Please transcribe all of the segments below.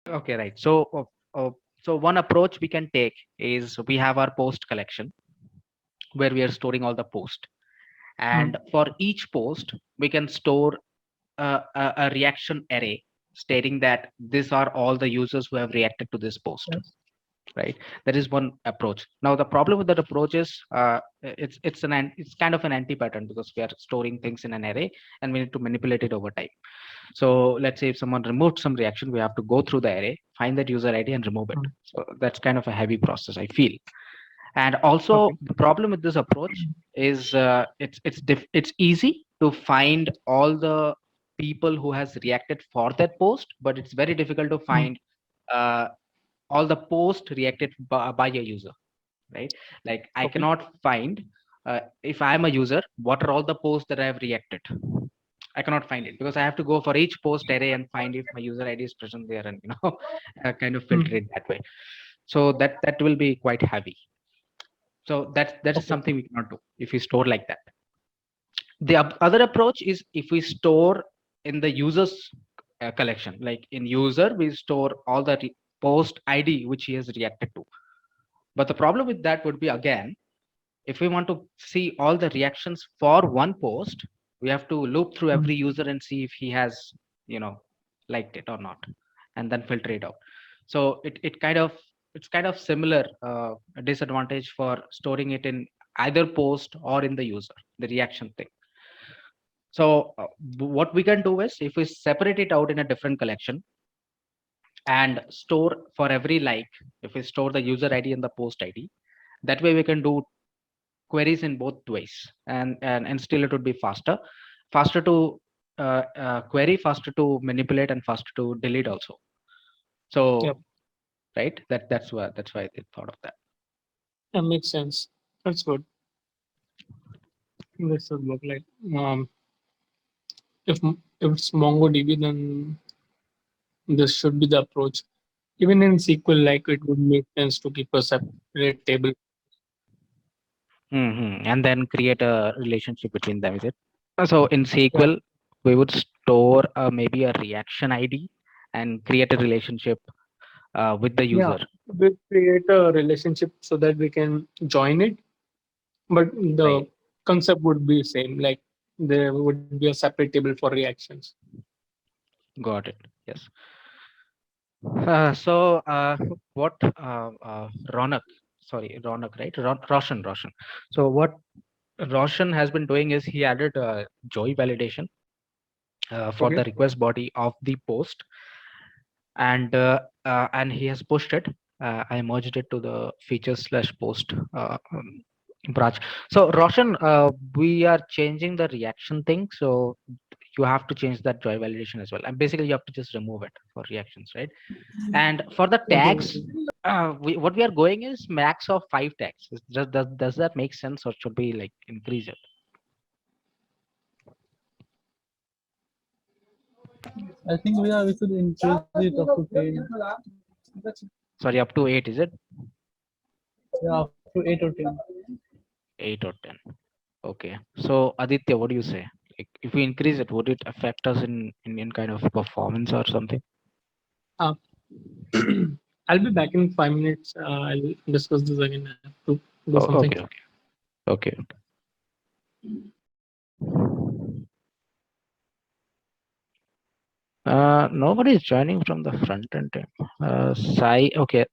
Okay, right. So one approach we can take is we have our post collection where we are storing all the post, and Mm. for each post we can store a reaction array stating that these are all the users who have reacted to this post, Yes. right? That is one approach. Now the problem with that approach is it's kind of an anti pattern because we are storing things in an array and we need to manipulate it over time. So let's say if someone removed some reaction, we have to go through the array, find that user ID and remove it. Mm. So that's kind of a heavy process, I feel. And also Okay. the problem with this approach is it's easy to find all the people who has reacted for that post, but it's very difficult to Mm. find uh, all the post reacted by a user, right? Like I Okay. cannot find if I am a user, what are all the posts that I have reacted. I cannot find it because I have to go for each post array and find if my user ID is present there, and kind of filter Mm. it that way. So that will be quite heavy. So that is Okay. something we cannot do if we store like that. The other approach is if we store in the users collection, like in user we store all the post ID which he has reacted to. But the problem with that would be, again, if we want to see all the reactions for one post, we have to loop through Mm. every user and see if he has, you know, liked it or not, and then filter it out. So it kind of it's kind of similar disadvantage for storing it in either post or in the user, the reaction thing. So what we can do is if we separate it out in a different collection and store for every like, if we store the user ID and the post ID, that way we can do queries in both ways, and still it would be faster to query, faster to manipulate, and faster to delete also. Yep. So right, that's why I thought of that. That makes sense. That's good. This should look like if it's MongoDB, then this should be the approach. Even in SQL, like it would make sense to keep a separate table. And then create a relationship between them, is it? So in Yeah. SQL we would store maybe a reaction ID and create a relationship with the Yeah. user. We create a relationship so that we can join it, but the Right, concept would be same. Like there would be a separate table for reactions. got it. Yes. So what Ronak, sorry, Ronak, right? Roshan. So what Roshan has been doing is he added joy validation for Okay. the request body of the post, and he has pushed it. I merged it to the features slash post branch. So Roshan, we are changing the reaction thing. So you have to change that joy validation as well. And basically, you have to just remove it for reactions, right? And for the Okay. tags, what we are going is max of 5 tags. Does that make sense, or should we like increase it? I think we should increase it up to 10. Sorry, up to 8, is it? Yeah, up to 8 or 10. 8 or 10. Okay. So Aditya, what do you say? Like, if we increase it, would it affect us in kind of performance or something? Uh, I'll be back in 5 minutes. I'll discuss this again. I have to do Oh, something. okay, okay. Nobody is joining from the front end team. Sai, okay.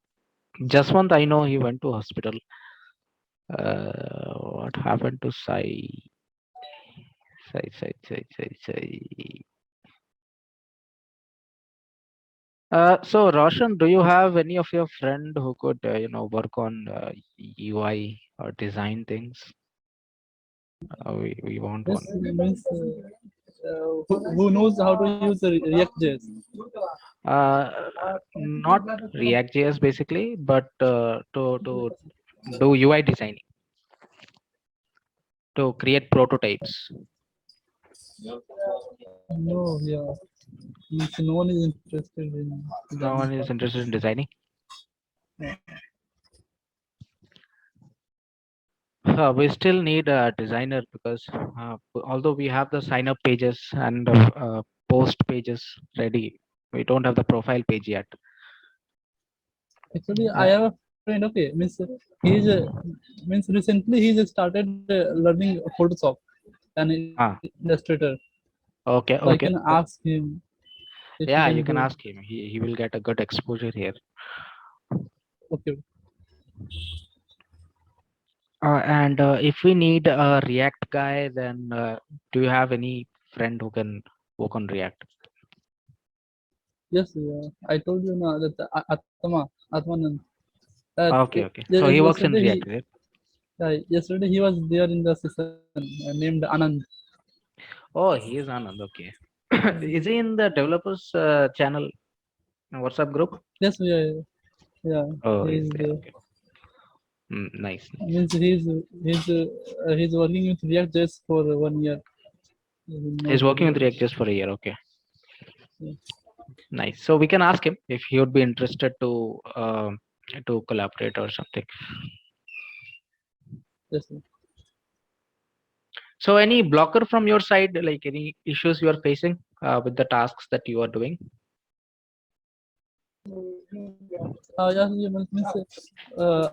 Jaswant, I know he went to hospital. What happened to Sai? Sai. So Roshan, do you have any of your friend who could, work on UI or design things? We want Yes, one. means who knows how to use React.js? Not React.js basically, but to do UI designing, to create prototypes. No, yeah. Means no one is interested in No designing one part. is interested in designing. We still need a designer because although we have the sign up pages and post pages ready, we don't have the profile page yet. Actually, I have a friend. Okay, means he's means recently he's started learning Photoshop and Ah, Illustrator. okay, So I okay. can ask him if he Yeah, can you can do. ask him. He will get a good exposure here. Okay, And if we need a React guy, then do you have any friend who can work on React? yes, I told you now that Atmanan. Okay, okay. So he works in Yesterday React, is it? yesterday he was there in the session named Anand. Oh, he is Anand. Okay. Is he in the developers channel WhatsApp group? Yes, yeah, Oh, he he's is there. there. Okay. Nice, nice. Means he's working with React just for 1 year. No He's working with video. React just for a year. Okay. Yeah. Nice. So we can ask him if he would be interested to collaborate or something. Yes, sir. So any blocker from your side, like any issues you are facing with the tasks that you are doing? Yeah,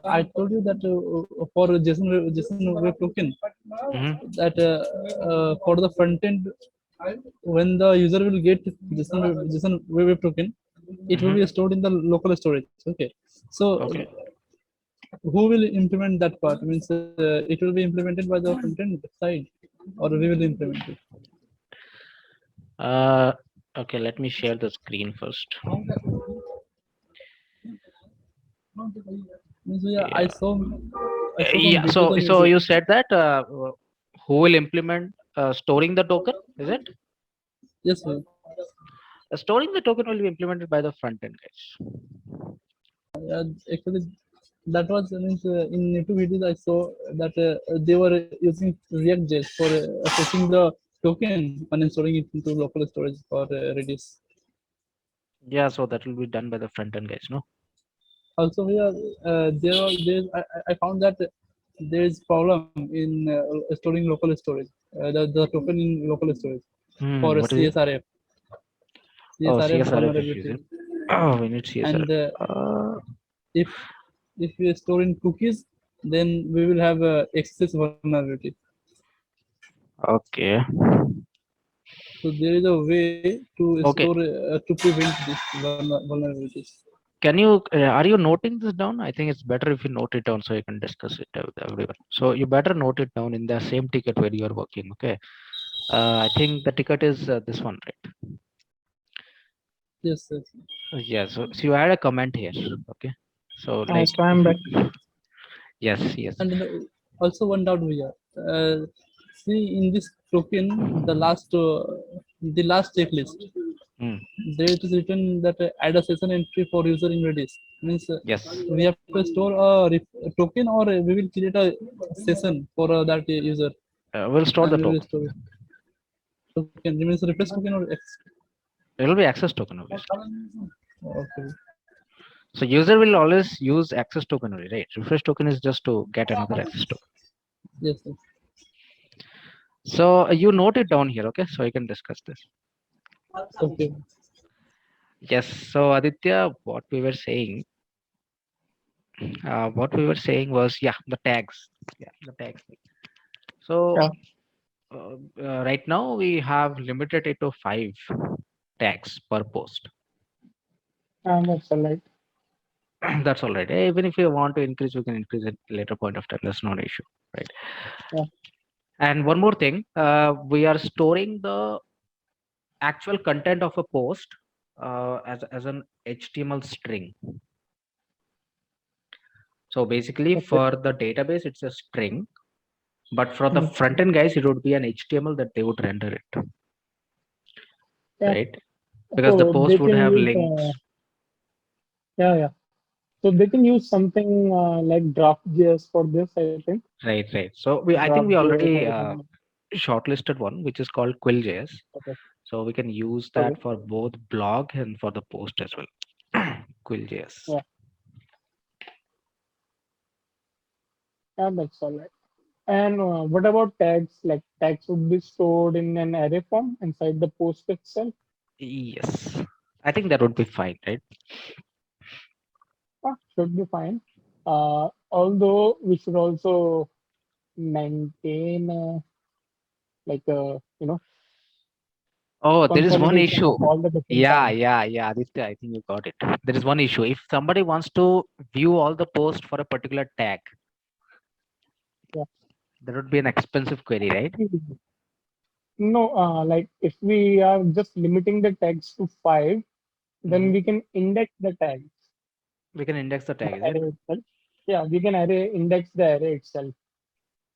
I told you that for JSON Web Token, Hmm. that for the front end, when the user will get JSON Web Token, it will Hmm. be stored in the local storage. Okay, so Okay. who will implement that part? Means it will be implemented by the front end side, or we will implement it. Uh, okay. Let me share the screen first. Means, Yeah. I saw some Yeah. videos on So YouTube. you said that who will implement storing the token? Is it? Yes, sir. Storing the token will be implemented by the front end guys. Actually, that was means in YouTube videos I saw that they were using React.js for fetching the token and installing it into local storage for Redis. Yeah. So that will be done by the front end guys. No. Also, here I found that there is problem in storing local storage. The token in local storage for What is it? Oh, CSRF CSRF issues. vulnerability. It. Oh, we need CSRF. And Uh, if we store in cookies, then we will have access vulnerability. okay. So there is a way to Okay. store to prevent this vulnerabilities. Can you are you noting this down? I think it's better if you note it down so you can discuss it with everyone. So you better note it down in the same ticket where you are working. Okay. I think the ticket is this one, right? Yes, yes. Yeah. So you had a comment here. Okay. So like So I'm if back. you, yes, yes. And also one doubt here. See in this token, the last checklist, Hmm. there it is written that add a session entry for user in Redis. Means Yes. we have to store a token, or we will create a session for that user We'll store the and we will token. store it. Token means replace token or It will be access token obviously. okay. So user will always use access token only, right? Refresh token is just to get another access token. Yes, yes. So you note it down here, okay? So you can discuss this. Okay. Yes. So Aditya, what we were saying was, yeah, the tags. Yeah, the tags. So Yeah. right now we have limited it to 5 tags per post. That's all right. That's all right. Even if you want to increase, we can increase at a later point of time. That's not an issue, right? Yeah. And one more thing, we are storing the actual content of a post as an HTML string. So basically, Okay. for the database, it's a string, but for the Mm. front end guys, it would be an HTML that they would render it, Yeah. right? Because the So they post would can have use links. yeah. So they can use something like Draft.js for this, I think. Right. So I think we Draft.js already or shortlisted one, which is called Quill.js. okay. So we can use Okay. that for both blog and for the post as well. Quill.js. Yeah. Yeah, that's all right. And what about tags? Like tags would be stored in an array form inside the post itself. Yes. I think that would be fine, right? Ah, should be fine. Although we should also maintain like Oh, there is one consolidation issue. of all the different Yeah, tags. yeah, yeah. Aditya, I think you got it. There is one issue. If somebody wants to view all the posts for a particular tag, Yeah. that would be an expensive query, right? No, like if we are just limiting the tags to 5, then Hmm. we can index the tags, We can index the the tag, is it? array itself. Yeah, we can index the array itself.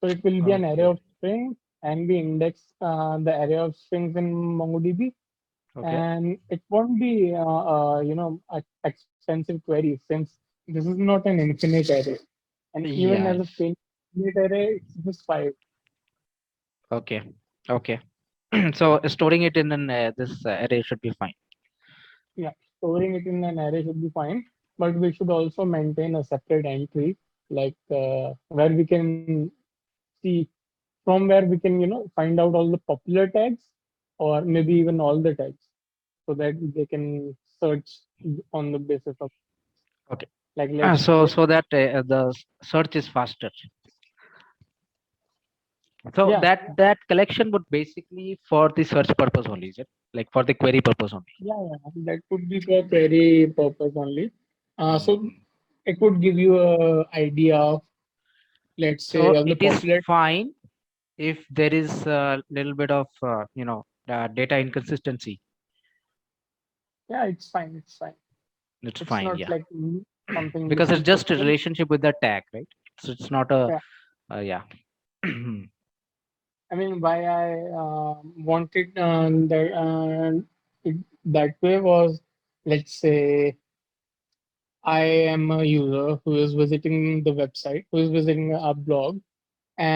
So it will be an array Okay. of strings, and we index the array of strings in MongoDB, Okay. and it won't be a expensive query since this is not an infinite array, and even Yeah. as a finite array, it's just 5. Okay. Okay. So storing it in an this array should be fine. Yeah, storing it in an array should be fine, but we should also maintain a separate entry, like where we can see from where we can, find out all the popular tags, or maybe even all the tags, so that they can search on the basis of, Okay. like, let's So say, so that the search is faster. So yeah, that collection would basically for the search purpose only, is it? Like for the query purpose only. yeah, that could be for query purpose only. Hmm. So it would give you a idea of, let's say, So of the it is popular. fine if there is a little bit of data inconsistency. Yeah, it's fine. It's fine. It's It's fine, not yeah, like something because it's mission just a critical. relationship with the tag, right? So it's not a Yeah. yeah. I mean, why I wanted it, that way was, let's say, I am a user who is visiting the website, who is visiting a blog,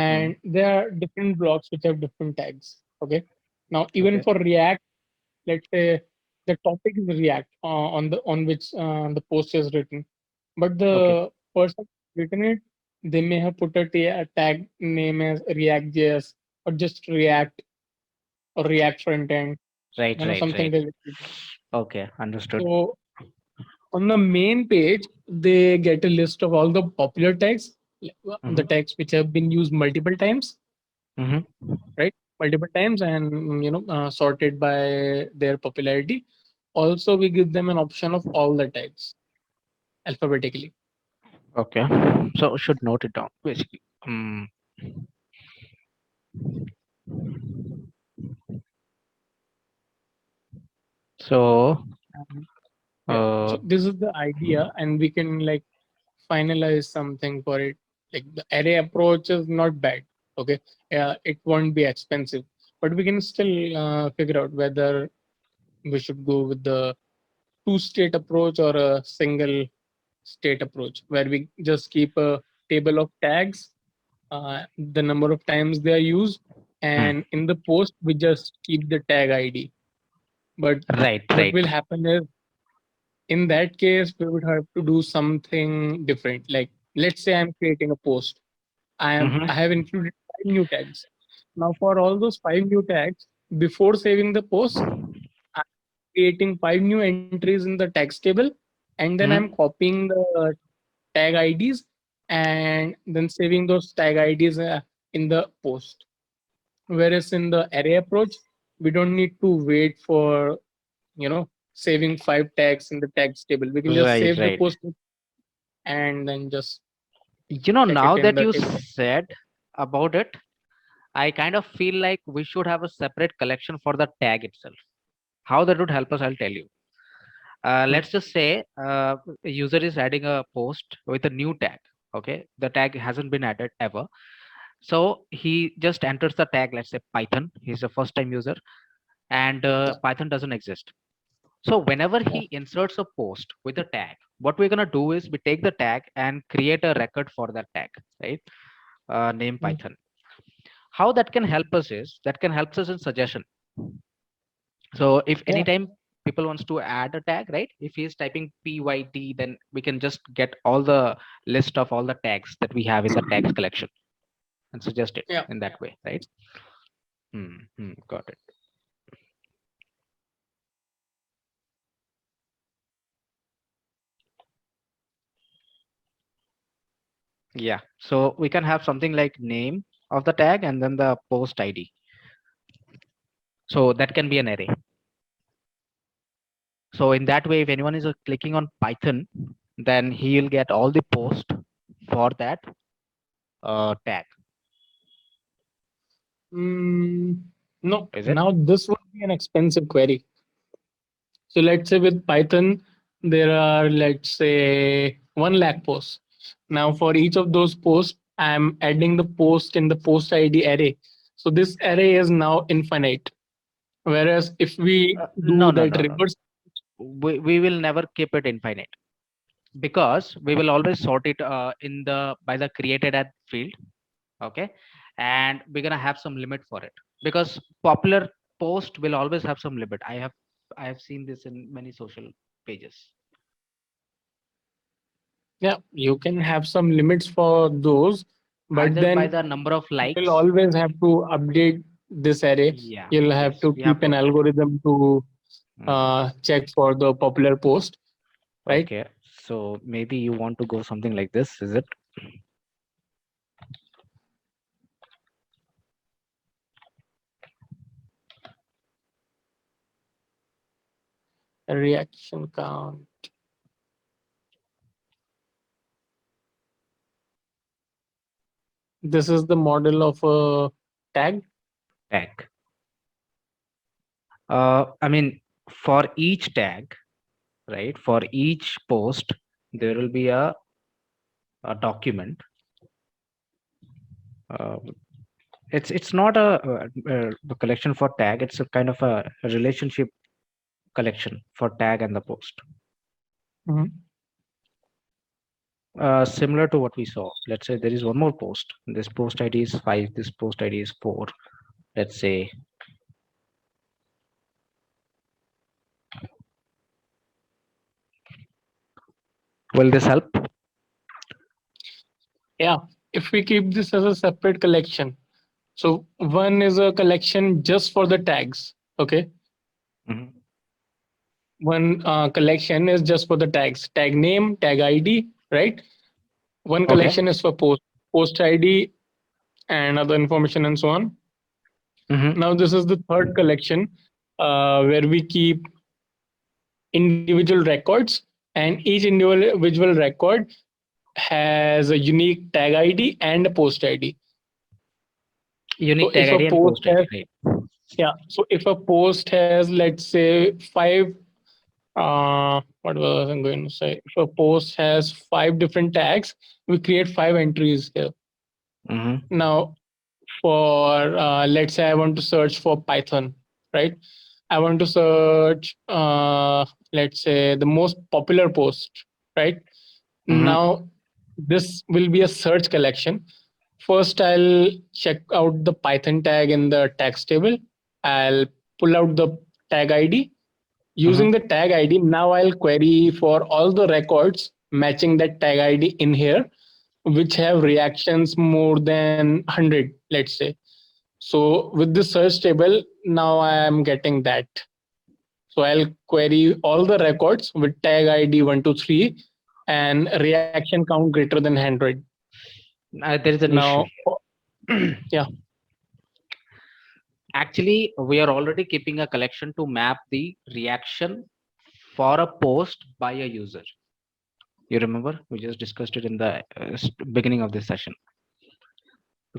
Mm, and there are different blogs which have different tags. Okay. Now, even okay. for React, let's say the topic is React on which the post is written, but Okay. the person written it, they may have put a tag name as React.js, or just React, or React front end, Right, right, something right. related to that. Okay, understood. So on the main page, they get a list of all the popular tags, the Mm-hmm. tags which have been used multiple times, Mm-hmm. right? Multiple times, and sorted by their popularity. Also, we give them an option of all the tags alphabetically. Okay. So should note it down basically. Um, so Um, yeah. uh, So this is the idea, and we can like finalize something for it. Like the array approach is not bad. Okay, it won't be expensive, but we can still figure out whether we should go with the two-state approach or a single state approach, where we just keep a table of tags, the number of times they are used, hmm, and in the post we just keep the tag ID. But right, what right. will happen is, in that case, we would have to do something different. Like, let's say I'm creating a post. I Mm-hmm. have included 5 new tags. Now for all those 5 new tags, before saving the post, I'm creating 5 new entries in the tags table, and then I'm Mm-hmm. copying the tag IDs, and then saving those tag IDs in the post. Whereas in the array approach, we don't need to wait for, saving 5 tags in the tags table. We can just Right, save the right. post and then just check it Now in that the you table. said about it, I kind of feel like we should have a separate collection for the tag itself. How that would help us, I'll tell you. Hmm. Let's just say a user is adding a post with a new tag. Okay, the tag hasn't been added ever. So he just enters the tag, let's say Python. He's a first time user, and Yeah, Python doesn't exist. So whenever yeah, he inserts a post with a tag, what we're gonna do is we take the tag and create a record for that tag, right? Name mm, Python. How that can help us is that can help us in suggestion. So if yeah, anytime people wants to add a tag, right? If he's typing PYT, then we can just get all the list of all the tags that we have in the tags collection and suggest it yeah. in that way, right? Got it. Yeah. So we can have something like name of the tag and then the post ID. So that can be an array. So in that way, if anyone is clicking on Python, then he will get all the post for that tag. Mm, no, Is it? now this would be an expensive query. So let's say with Python, there are, let's say, 1 lakh posts. Now for each of those posts, I'm adding the post in the post ID array. So this array is now infinite. Whereas if we No, do no, that no, no. reverse, We will never keep it infinite because we will always sort it in the by the created at field. Okay. And we're gonna have some limit for it because popular post will always have some limit. I have seen this in many social pages. yeah, you can have some limits for those, but Either by then the number of you will likes. always have to update this array. Yeah. You'll have Yes. to We have keep an to. algorithm to Mhm. check for the popular post, right? Okay. So maybe you want to go something like this, is it? Reaction count. This is the model of a tag. Tag. I mean, for each tag, right? For each post, there will be a document. Uh, it's not a collection for tag. It's a kind of a relationship collection for tag and the post. Mhm. Similar to what we saw. Let's say there is one more post. This post ID is 5. This post ID is 4. Let's say. Will this help? Yeah, if we keep this as a separate collection, so one is a collection just for the tags. Okay, Mhm. one collection is just for the tags, tag name, tag ID, right? One Okay. collection is for post ID, and other information and so on. Mhm. Now this is the third collection where we keep individual records, and each individual record has a unique tag ID and a post ID. So Unique tag if a ID and post post ID. has, Right. yeah, so if a post has, let's say, 5, what was I'm going to say? If a post has 5 different tags, we create 5 entries here. Mhm. Now, for let's say I want to search for Python, right? I want to search, let's say, the most popular post, right? Mhm. Now, this will be a search collection. First, I'll check out the Python tag in the tags table. I'll pull out the tag ID. Mhm. Using the tag ID, now I'll query for all the records matching that tag ID in here, which have reactions more than 100, let's say. So with the search table, now I am getting that. So I'll query all the records with tag ID 123 and reaction count greater than 100. There is an issue Now, here. yeah, Actually, we are already keeping a collection to map the reaction for a post by a user. You remember? We just discussed it in the beginning of this session.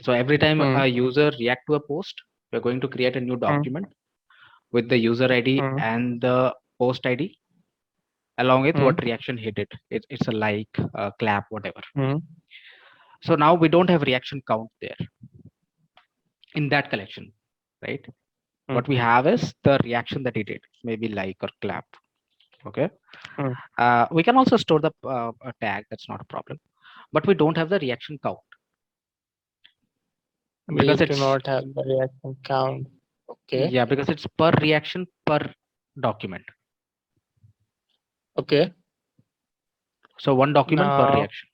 So every time mm, a user react to a post, we're going to create a new mm, document with the user ID mm, and the post ID along with mm, what reaction he did. It's a like, clap, whatever. mm, So now we don't have reaction count there in that collection, right? mm, What we have is the reaction that he did, maybe like or clap. Okay. mm. We can also store the tag. That's not a problem, but we don't have the reaction count We because do it's not have the reaction count. Okay, yeah because it's per reaction per document. okay. So one document per Now, reaction.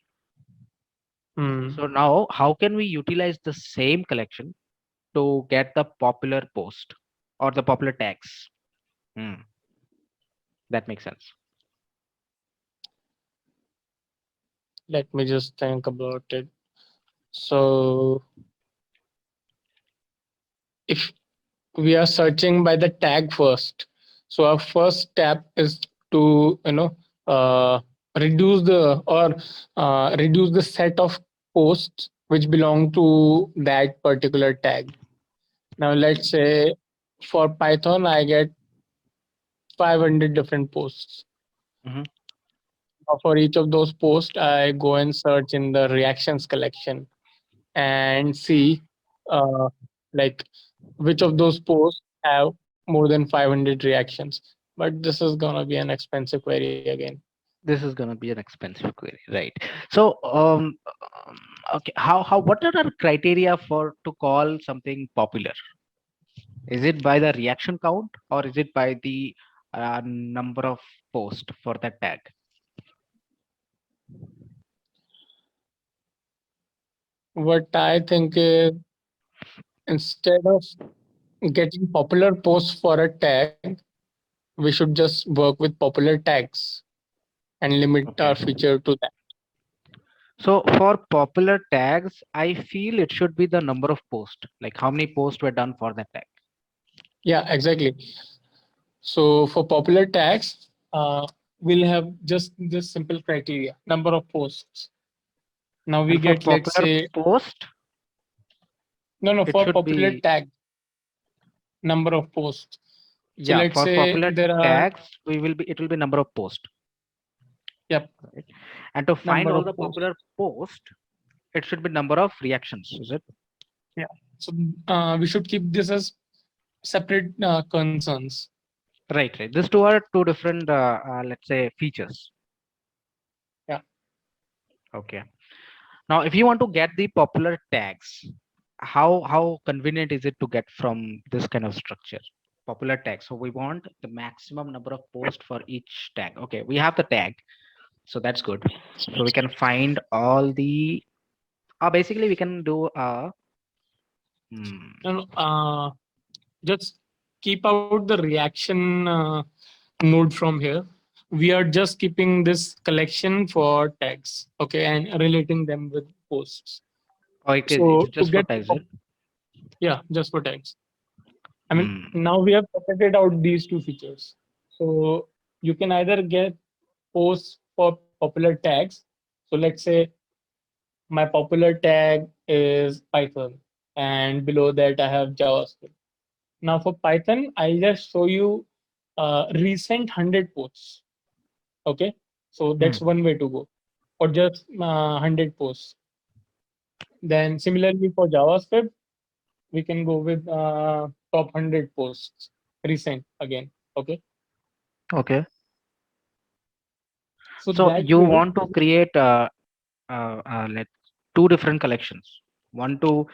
mm, So now how can we utilize the same collection to get the popular post or the popular tags? Hmm, that makes sense. let me just think about it. So if we are searching by the tag first, so our first step is to uh, reduce the or reduce the set of posts which belong to that particular tag. Now let's say for Python I get 500 different posts. Mhm. For each of those posts I go and search in the reactions collection and see uh, like which of those posts have more than 500 reactions. But this is gonna be an expensive query again. This is going to be an expensive query, right? So, okay, how what are our criteria for to call something popular? Is it by the reaction count or is it by the number of post for that tag? What I think is, instead of getting popular posts for a tag, we should just work with popular tags and limit our Okay. feature to that. So for popular tags, I feel it should be the number of posts, like how many posts were done for that tag. Yeah, exactly. So for popular tags, we'll have just this simple criteria: number of posts. Now we And for get, let's popular say, post, no, it for should popular be, tag, number of posts. So yeah, let's for say popular there are, tags, it will be number of posts, yep, right? And to find number all of the posts. popular post, it should be number of reactions, is it? Yeah. So we should keep this as separate concerns. Right, right. These two are two different, let's say, features. Yeah. Okay. Now, if you want to get the popular tags, how convenient is it to get from this kind of structure? Popular tag. So we want the maximum number of posts for each tag. Okay, we have the tag, so that's good. So we can find all the. Basically, we can do a. No, Hmm, no, just keep out the reaction node from here. We are just keeping this collection for tags, okay, and relating them with posts. or it is So to just for get, tags, is it? yeah, just for tags. I mean, Hmm. now we have separated out these two features. So you can either get posts for popular tags. So let's say my popular tag is Python, and below that I have JavaScript. Now for Python, I'll just show you recent 100 posts. Okay, so Hmm. that's one way to go, or just 100 posts. Then similarly for JavaScript, we can go with top 100 posts recent again. Okay, Okay. so So that you way, want to create let two different collections. One to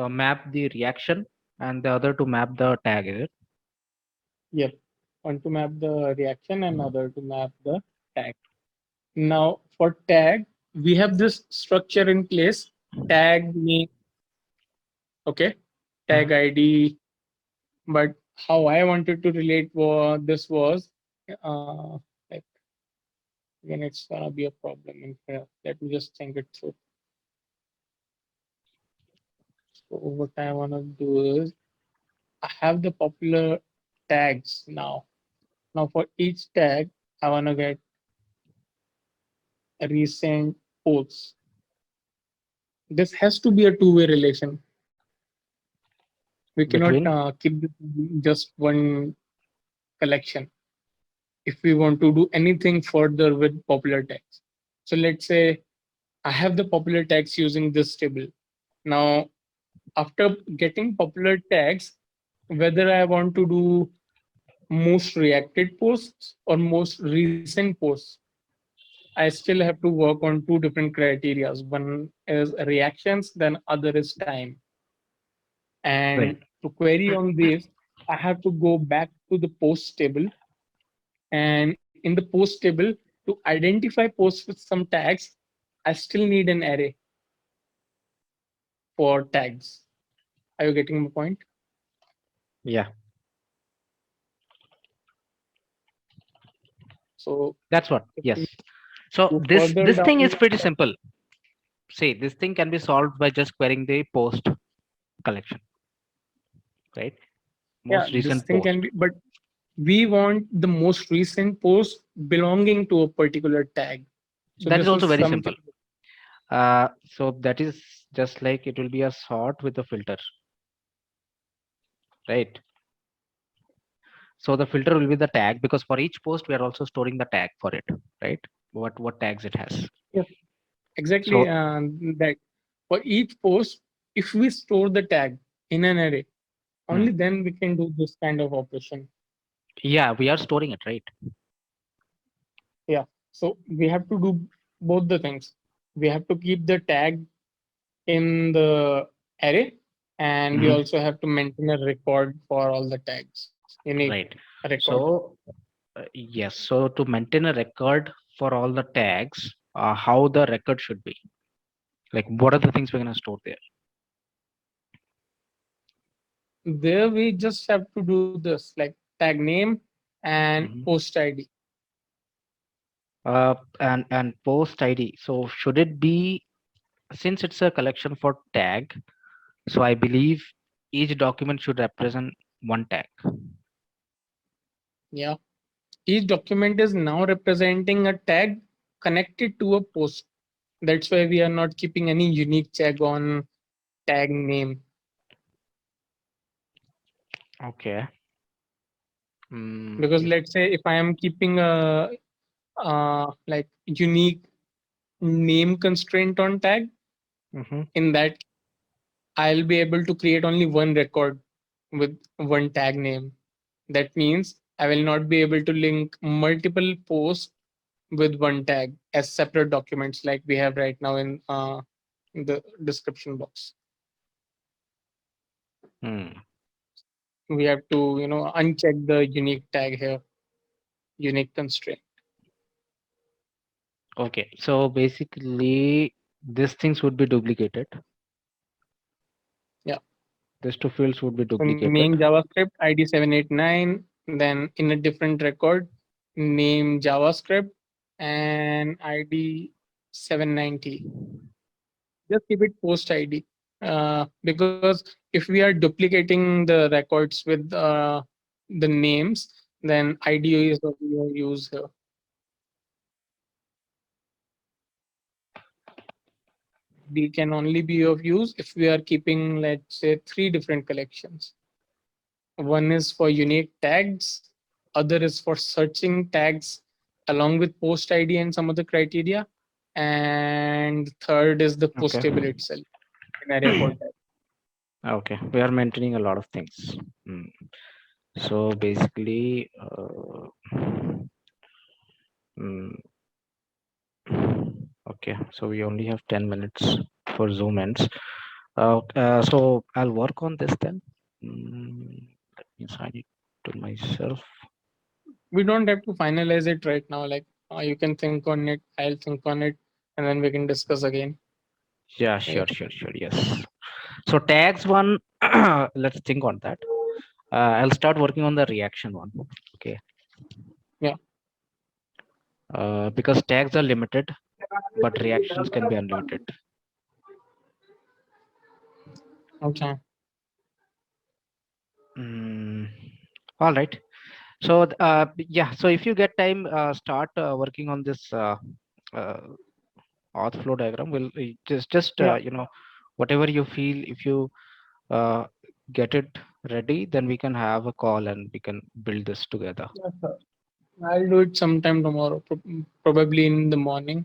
map the reaction, and the other to map the tag. Is it? yep, one to map the reaction and other to map the tag. Now for tag, we have this structure in place: tag name, okay, tag Mhm. ID. But how I wanted to relate this was, like, again, it's gonna be a problem in here. Let me just think it through. So what I wanna do is, I have the popular tags now. Now for each tag, I wanna get a recent posts. This has to be a two-way relation. We cannot Between. keep this just one collection if we want to do anything further with popular tags. So let's say I have the popular tags using this table. Now, after getting popular tags, whether I want to do most reacted posts or most recent posts, I still have to work on two different criteria. One is reactions, then other is time. Right. And to query on this, I have to go back to the post table. And in the post table, to identify posts with some tags, I still need an array for tags. Are you getting my point? Yeah. So That's what. if Yes. we So go this further this thing is down, pretty simple. see, this thing can be solved by just querying the post collection, right? Yeah, Most this recent thing post. can be, but we want the most recent post belonging to a particular tag. So That is this also is very something. simple. So that is just like it will be a sort with a filter, right? So the filter will be the tag, because for each post we are also storing the tag for it, right? What tags it has. Yes, exactly. So That for each post, if we store the tag in an array, hmm, only then we can do this kind of operation. yeah, we are storing it, right? Yeah. So we have to do both the things. We have to keep the tag in the array, and we Hmm. also have to maintain a record for all the tags. Unique Right. record. So yes. So to maintain a record for all the tags, how the record should be, like what are the things we're gonna store there? There we just have to do this like tag name and Mhm. post ID. And post ID. So should it be, since it's a collection for tag? So I believe each document should represent one tag. Yeah. Each document is now representing a tag connected to a post. That's why we are not keeping any unique tag on tag name. Okay. Mm, Because let's say if I am keeping a like unique name constraint on tag, mm-hmm. in that I'll be able to create only one record with one tag name. That means I will not be able to link multiple posts with one tag as separate documents like we have right now in the description box. Hmm. We have to, uncheck the unique tag here, unique constraint. Okay. So basically, these things would be duplicated. Yeah. These two fields would be So duplicated. name JavaScript ID 789, then in a different record, name JavaScript and ID 790. Just keep it post ID. Because if we are duplicating the records with the names, then ID is what we will use here. We can only be of use if we are keeping, let's say, three different collections. One is for unique tags, other is for searching tags along with post ID and some other criteria, and third is the post Okay. table itself, an array for tag. Okay. We are maintaining a lot of things. Hmm. So basically, mm, okay. So we only have 10 minutes for Zoom ends. So I'll work on this then. Let me assign it to myself. We don't have to finalize it right now. Like you can think on it, I'll think on it, and then we can discuss again. Yeah, Yeah. sure. Yes. So tags one, let's think on that. I'll start working on the reaction one. Okay. Yeah. Because tags are limited, but reactions can be unlimited. Okay. Mm, all right. So yeah. So if you get time, start working on this uh, auth flow diagram. Will just Yeah. whatever you feel, if you uh, get it ready, then we can have a call and we can build this together. Yeah, sure. I'll do it sometime tomorrow, probably in the morning.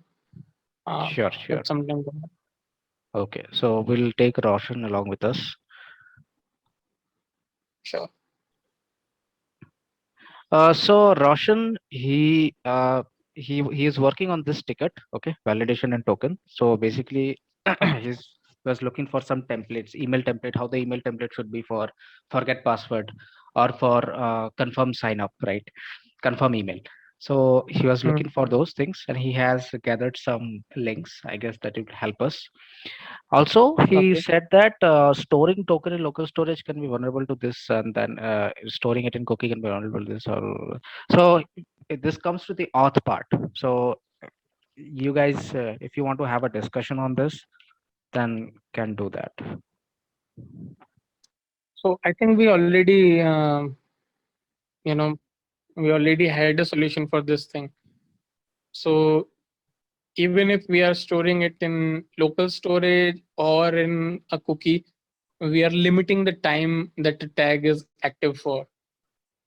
Sure. But sometime tomorrow. Okay. So we'll take Roshan along with us. Sure. So Roshan, he is working on this ticket, okay, validation and token. So basically, Okay. he's was looking for some templates, email template, how the email template should be for forget password or for confirm sign up, right? Confirm email. So he was Mm, looking for those things, and he has gathered some links. I guess that it will help us. Also, he okay. said that storing token in local storage can be vulnerable to this, and then storing it in cookie can be vulnerable to this. So this comes to the auth part. So you guys, if you want to have a discussion on this, then can do that. So I think we already, you know, we already had a solution for this thing. So even if we are storing it in local storage or in a cookie, we are limiting the time that the tag is active for.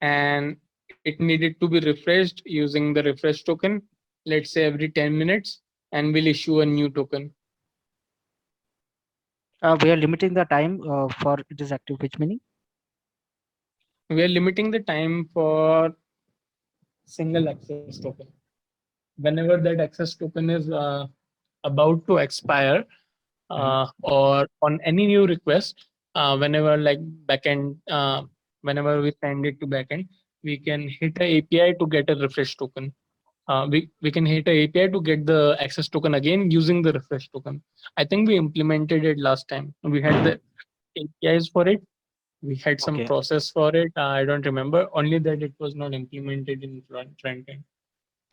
And it needed to be refreshed using the refresh token, let's say every 10 minutes, and we'll issue a new token. We are limiting the time for it is active, which meaning? We are limiting the time for single access token. Whenever that access token is about to expire, or on any new request, whenever like backend, whenever we send it to backend, we can hit a API to get a refresh token. We can hit a API to get the access token again using the refresh token. I think we implemented it last time. We had the APIs for it. We had some Okay. process for it. I don't remember. Only that it was not implemented in front end.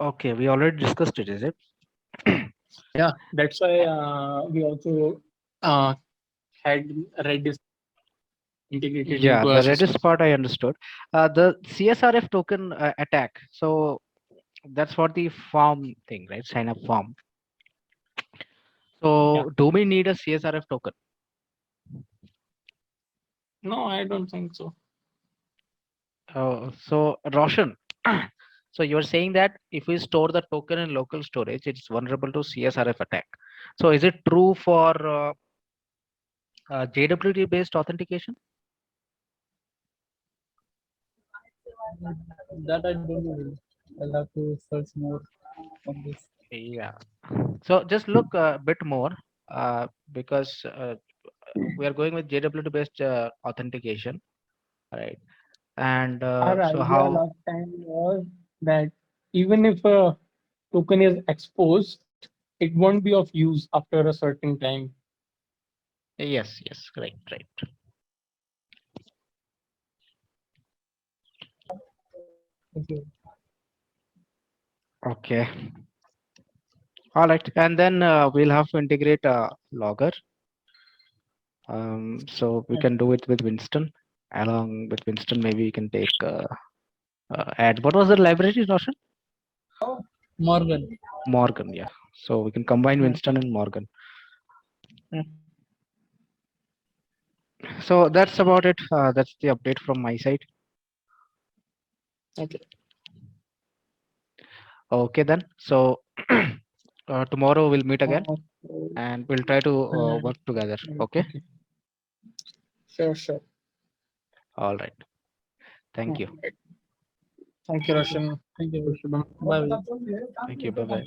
Okay, we already discussed it, is it? Yeah, that's why we also uh, had Redis integrated Yeah, into our the system. Redis part I understood. The CSRF token attack. So that's for the form thing, right? Sign up form. Yeah. So do we need a CSRF token? No, I don't think so. So Roshan, so you're saying that if we store the token in local storage, it's vulnerable to CSRF attack. So is it true for JWT based authentication? That I don't know. I'll have to search more on this. Yeah. So just look a bit more because we are going with JWT based authentication, right? And Our so idea how? last time was that even if a token is exposed, it won't be of use after a certain time. Yes, yes, right, right. Okay. Okay. All right. And then we'll have to integrate a logger. So we can do it with Winston. Along with Winston, maybe we can take add. What was the library, Roshan? Morgan. Morgan, yeah. So we can combine Winston and Morgan. So that's about it. That's the update from my side. Okay. Okay, then. So tomorrow we'll meet again and we'll try to work together. Okay. Okay. Sure, sure. All right. Thank you. Thank you, Roshan. Thank you. Shubham. Bye. Thank you. Bye bye.